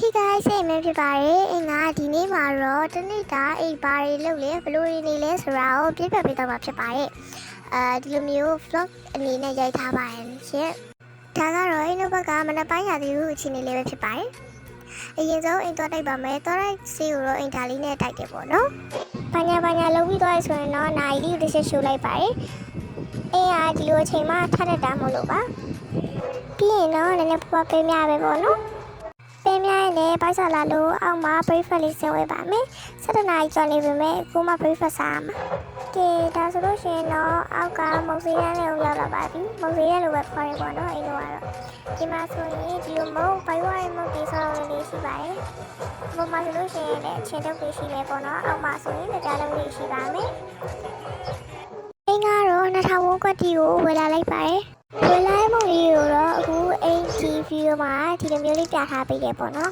Hey guys အိမ်မဖြစ်ပါတယ်အင်္ဂါဒီနေ့မှာတော့တနေ့တာအိမ်ဘာတွေလုပ်လဲဘလို့နေလဲဆိုတာကိုပြပြပေးတော့မှာဖြစ်ပါတယ်ဒီလိုမျိုး vlog အနေနဲ့ရိုက်ထားပါတယ်ရှင်ဒါကတော့အိမ်တို့ဘက်ကမနက်ပိုင်းရာသီဥတုအခြေအနေလေးပဲဖြစ်ပါတယ်အရင်ဆုံးအိမ်တော့တိုက်ပါမယ်တော့တိုက်စီကိုတော့အိမ်ဓာလေးနဲ့တိုက်တယ်ပေါ့နော်ဘာညာလုပ်ပြီးသွားရဆိုရင်တော့နိုင်လေးတစ်ချက်ရှိုးလိုက်ပါတယ်အိမ်ကဒီလိုအချိန်မှထပ်တတ်တာမဟုတ်လို့ပါပြီးရင်တော့နည်းနည်းပွားပေးများပဲပေါ့နော်ပင်များနဲ့ပိုက်ဆာလာလို့အောက်မှာ breakfast လေးဆင်ဝဲပါမယ်7 နာရီကျော်နေပြီမဲ့အခုမှ breakfast စားမှာကဲဒါဆိုလို့ရှိရင်တော့အောက်ကမုံစေးရမ်းလေးကိုရောက်လာပါပြီမုံစေးရလိုပဲခေါ်ရပေါ့နော်အိမ်တော့ကတော့ဒီမှာဆိုရင်ဒီလိုမုံဘိုင်ဝိုင်းမုံကြီးဆောင်းလေးရှိပါတယ်ဘုံမှာဆိုလို့ရှိရင်လည်းအချင်းတုပ်လေးရှိနေပေါ့နော်အောက်မှာဆိုရင်ကြားလုံးလေးရှိပါမယ်အိမ်ကတော့2000ဝန်းကွက်တီကိုဝယ်လာလိုက်ပါတယ်ဝယ်လိုက်မှုလေးကိုတော့အခု ATV မှာဒီလိုမျိုးလေးပြထားပေးတယ်ပေါ့နော်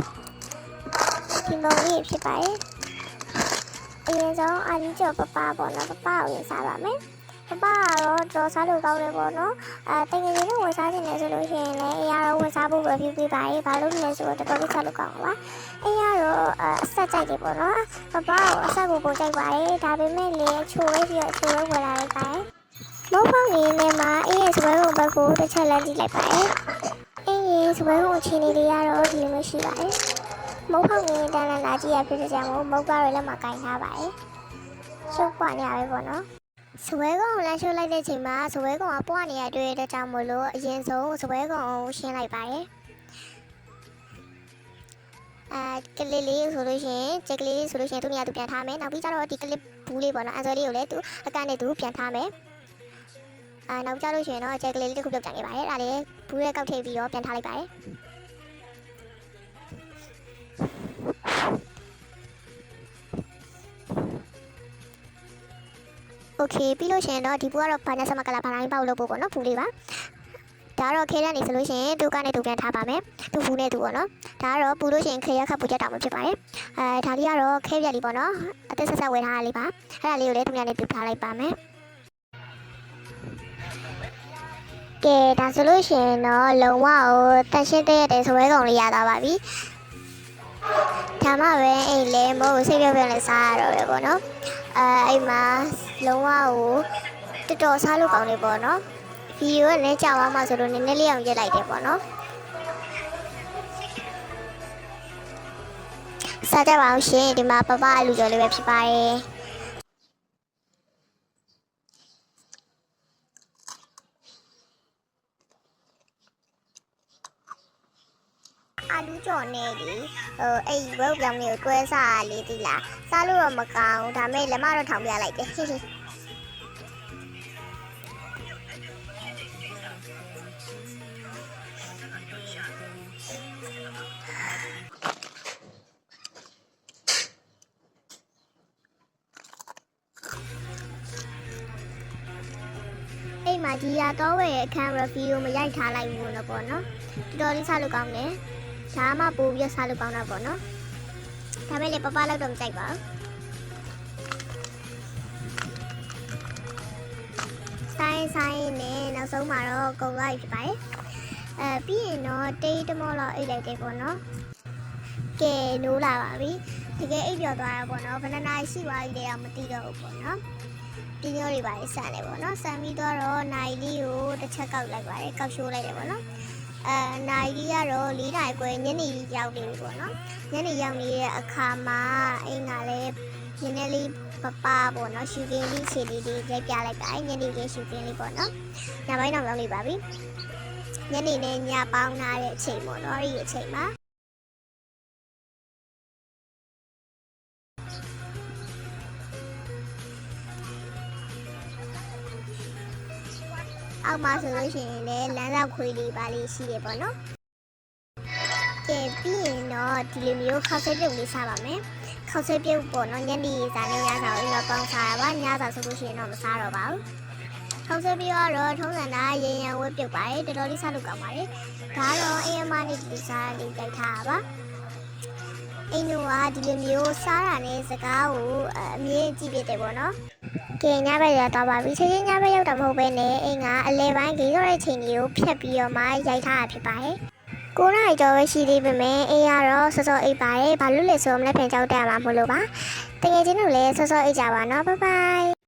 ဒီမုံလေးဖြစ်ပါတယ်အရင်ဆုံးအာလီကျော်ပပပေါ့နော်ပပကိုရင်စားပါမယ်ပပကတော့တော်စားလို့ကောင်းတယ်ပေါ့နော်တကယ်လို့ဝင်စားချင်တယ်ဆိုလို့ရှိရင်လည်းအရာတော့ဝင်စားဖို့ပဲပြုပေးပါရေးဘာလို့လဲဆိုတော့တော်တော်လေးစားလို့ကောင်းပါအရာတော့အဆက်ကြိုက်တယ်ပေါ့နော်ပပကိုအဆက်ကိုပုံကြိုက်ပါရေးဒါပေမဲ့လေချိုးလေးပြီးတော့ချိုးလို့ဝယ်လာလိုက်ပါတယ်မုံဖောင်းနေနဲ့မှာအေးရဲ့စပွဲကုန်ဘက်ကိုတစ်ချက်လမ်းကြည့်လိုက်ပါတယ်အေးရဲ့စပွဲကုန်အခြေအနေလေးကတော့ဒီလိုမျိုးရှိပါတယ်မုံဖောင်းနေတန်းလန်းလာကြည့်ရဖြစ်တဲ့ကြောင့်မုံကားတွေလည်းမကင်ထားပါတယ်ရှုပ်ပွားနေရပဲပေါ့နော်စပွဲကောင်ကိုလမ်းရှုပ်လိုက်တဲ့ချိန်မှာစပွဲကောင်ကပွားနေရတွေ့တဲ့ကြောင့်မို့လို့အရင်ဆုံးစပွဲကောင်ကိုရှင်းလိုက်ပါတယ်ကလေးလေးဆိုလို့ရှိရင်ချက်ကလေးဆိုလို့ရှိရင်သူ့နေရာသူပြန်ထားမယ်နောက်ပြီးကျတော့ဒီကလစ်ဘူးလေးပေါ့နော်အန်ဆွဲလေးကိုလည်းသူအကန့်နဲ့သူပြန်ထားမယ်နောက်ကြလို့ရှိရင်တော့ချက်ကလေးလေးတစ်ခုပြုတ်ကြနေပါတယ်ဒါလေးဘူးရဲကောက်ထည့်ပြီးတော့ပြန်ထားလိုက်ပါတယ်โอเคပြီးလို့ရှိရင်တော့ဒီဘူးကတော့ဘာနဲ့ဆက်မကလာဘာတိုင်းပေါက်လို့ပို့ပေါ့နော်ဘူးလေးပါဒါကတော့ခဲတဲ့နေဆိုလို့ရှိရင်သူကနေသူပြန်ထားပါမယ်သူဘူးနဲ့သူပေါ့နော်ဒါကတော့ပူလို့ရှိရင်ခဲရခတ်ပူချက်တောင်မှဖြစ်ပါတယ်ဒါလေးကတော့ခဲပြက်လေးပေါ့နော်အသက်ဆက်ဆက်ဝယ်ထားတာလေးပါအဲ့ဒါလေးကိုလည်းသူများနဲ့ပြထားလိုက်ပါမယ်ကဲဒါဆိုလို့ရှိရင်တော့လုံဝကိုတန်ရှင်းတဲ့တဲ့စပွဲကောင်လေးရသွားပါပြီဒါမှပဲအိမ်လဲမို့စိတ်ပြောပြလဲစားရတော့ပဲပေါ့နော်အိမ်မှာလုံဝကိုတော်တော်စားလို့ကောင်းနေပေါ့နော်ဗီဒီယိုကလည်းကြာသွားမှဆိုတော့နည်းနည်းလေးအောင်ကြည့်လိုက်တယ်ပေါ့နော်စားကြပါအောင်ရှင်ဒီမှာပပအလူကျော်လေးပဲဖြစ်ပါတယ်အာလူကျော်နဲ့ဒီအဲ့ဝက်ပြောင်းလေးကိုတွဲစားလေးတိလားစားလို့တော့မကောင်းဒါမဲ့လက်မတော့ထောင်ပြလိုက်တယ်အိမ်မှာဒီရတော့ဝယ်အခန်းရဗီဒီယိုမရိုက်ထားလိုက်ဘူးလို့ပေါ့နော်တော်တော်လေးစားလို့ကောင်းတယ်ဒါမှပို့ပြီးစားလို့ကောင်းတာပေါ့နော်ဒါမဲ့လေပပလောက်တော့မကြိုက်ပါဘူးဆိုင်နဲ့နောက်ဆုံးမှာတော့ကုန်သွားပြီဖြစ်ပါတယ်ပြီးရင်တော့တေးတမောလောက်အိတ်လိုက်တယ်ပေါ့နော်ကဲနိုးလာပါပြီတကယ်အိတ်ပြော်သွားတာပေါ့နော်ဘယ်နှနာရှိသွားပြီလဲတော့မသိတော့ဘူးပေါ့နော်ဒီမျိုးတွေပါလေဆန်တယ်ပေါ့နော်ဆန်ပြီးတော့နိုင်လေးကိုတစ်ချက်ကောက်လိုက်ပါတယ်ကောက်ရှိုးလိုက်တယ်ပေါ့နော်နိုင်ကြီးကတော့4နာရီခွဲညနေရောက်နေပြီပေါ့နော်ညနေရောက်နေတဲ့အခါမှာအိမ်ကလည်းနည်းနည်းလေးပပပေါ့နော်ရှူကင်းလေးခြေလေးရိုက်ပြလိုက်ပါတယ်ညနေခင်းရှူကင်းလေးပေါ့နော်ညပိုင်းတော့ရောက်နေပါပြီညနေနဲ့ညပေါင်းထားတဲ့အချိန်ပေါ့နော်ဒီအချိန်မှာအောက်မှာဆိုလို့ရှိရင်လည်းလမ်းစာခွေလေးပါလေးရှိတယ်ပေါ့နော်ကဲပြီးရင်တော့ဒီလိုမျိုးခောက်ဆွဲပြုတ်လေးစားပါမယ်ခောက်ဆွဲပြုတ်ပေါ့နော်ညနေစာနဲ့ညစာကိုတော့ပေါင်းစားရပါညစာဆိုလို့ရှိရင်တော့မစားတော့ပါဘူးခောက်ဆွဲပြုတ်ကတော့ထုံးစံတာရေရန်ဝဲပြုတ်ပါတယ်တော်တော်လေးစားလို့ကောင်းပါတယ်ဒါတော့အေးအမနဲ့ဒီစားလေးကြိုက်ထားပါအိမ်တို့ကဒီလိုမျိုးစားတာနဲ့စကားကိုအမြင်ကြည့်ပြတယ်ပေါ့နော်ကဲညဘက်ရောက်တော့ပါပြီချိန်ညဘက်ရောက်တော့မဟုတ်ပဲနဲ့အိမ်ကအလဲပိုင်းကြီးတော့တဲ့ချိန်ကြီးကိုဖြတ်ပြီးတော့မှရိုက်ထားတာဖြစ်ပါတယ် 9နာရီကျော်ပဲရှိသေးပေမဲ့အေးရတော့စောစောအိပ်ပါတယ်ဘာလို့လဲဆိုတော့မနေ့ပြန်ကြောက်တက်ရမှာမလို့ပါတကယ်ချင်းတို့လည်းစောစောအိပ်ကြပါနော်ဘိုင်ဘိုင်